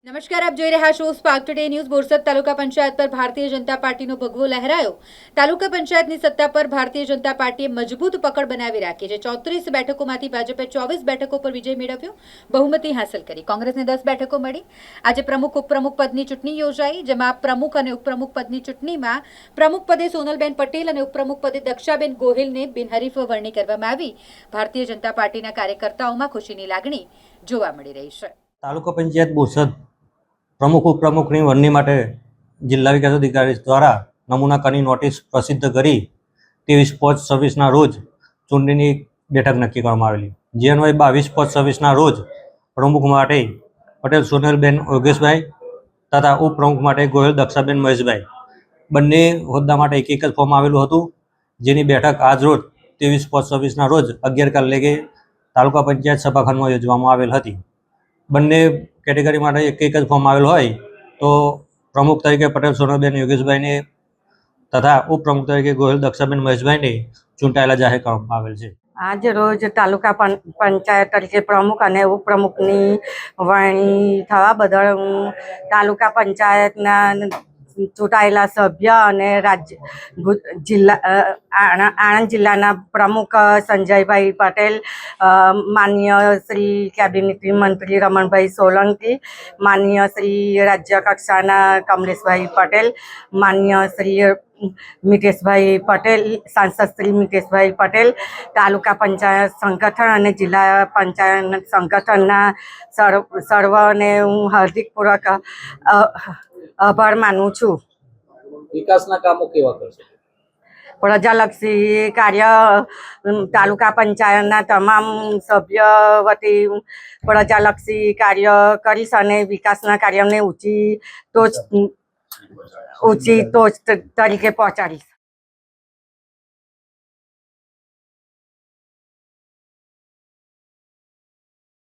નમસ્કાર, આપ જોઈ રહ્યા છો સ્પાર્ક ટુડે ન્યૂઝ। બોરસદ તાલુકા પંચાયત પર ભારતીય જનતા પાર્ટીનો ભગવો લહેરાયો। તાલુકા પંચાયતની સત્તા પર ભારતીય જનતા પાર્ટીએ મજબૂત પકડ બનાવી રાખી છે। 34 બેઠકોમાંથી ભાજપે 24 બેઠકો પર વિજય મેળવ્યો, બહુમતી હાંસલ કરી। કોંગ્રેસને 10 બેઠકો મળી। આજે પ્રમુખ ઉપપ્રમુખ પદની ચૂંટણી યોજાઈ, જેમાં પ્રમુખ અને ઉપપ્રમુખ પદની ચૂંટણીમાં પ્રમુખ પદે સોનલબેન પટેલ અને ઉપપ્રમુખ પદે દક્ષાબેન ગોહિલને બિનહરીફ વરણી કરવામાં આવી। ભારતીય જનતા પાર્ટીના કાર્યકર્તાઓમાં ખુશીની લાગણી જોવા મળી રહી છે। તાલુકા પંચાયત બોરસદ પ્રમુખ ઉપપ્રમુખની વરણી માટે જિલ્લા વિકાસ અધિકારી દ્વારા નમૂનાકારની નોટિસ પ્રસિદ્ધ કરી 23/5/26ના રોજ ચૂંટણીની બેઠક નક્કી કરવામાં આવેલી। જે અન્વયે 22/5/26ના રોજ પ્રમુખ માટે પટેલ સોનલબેન યોગેશભાઈ તથા ઉપપ્રમુખ માટે ગોહિલ દક્ષાબેન મહેશભાઈ બંને હોદ્દા માટે એક જ ફોર્મ આવેલું હતું, જેની બેઠક આજ રોજ 23/5/26ના રોજ 11 કલાકે તાલુકા પંચાયત સભાખંડમાં યોજવામાં આવેલ હતી। બંને કેટેગરી માટે એક જ ફોર્મ આવેલ હોય તો પ્રમુખ તરીકે પટેલ સોનલબેન યોગેશભાઈને તથા ઉપપ્રમુખ તરીકે ગોહિલ દક્ષાબેન મહેશભાઈને ચૂંટાયેલા જાહેર કરવામાં આવેલ છે। આજ રોજ તાલુકા પંચાયત તરીકે પ્રમુખ અને ઉપપ્રમુખની વરણી થવા બદલ હું તાલુકા પંચાયતના ચૂંટાયેલા સભ્ય અને આણંદ જિલ્લાના પ્રમુખ સંજયભાઈ પટેલ, માનનીય શ્રી કેબિનેટ મંત્રી રમણભાઈ સોલંકી, માનનીય શ્રી રાજ્ય કક્ષાના કમલેશભાઈ પટેલ, માનનીય શ્રી મિતેશભાઈ પટેલ, સાંસદ શ્રી મિતેશભાઈ પટેલ, તાલુકા પંચાયત સંગઠન અને જિલ્લા પંચાયત સંગઠનના સર્વને હું હાર્દિકપૂર્વક આભાર માનું છું। વિકાસના કામો કેવા કરશે? પ્રજાલક્ષી કાર્ય તાલુકા પંચાયતના તમામ સભ્ય વતી પ્રજાલક્ષી કાર્ય કરીશ અને વિકાસના કાર્યને ઊંચી ટોચ તરીકે પહોંચાડીશ।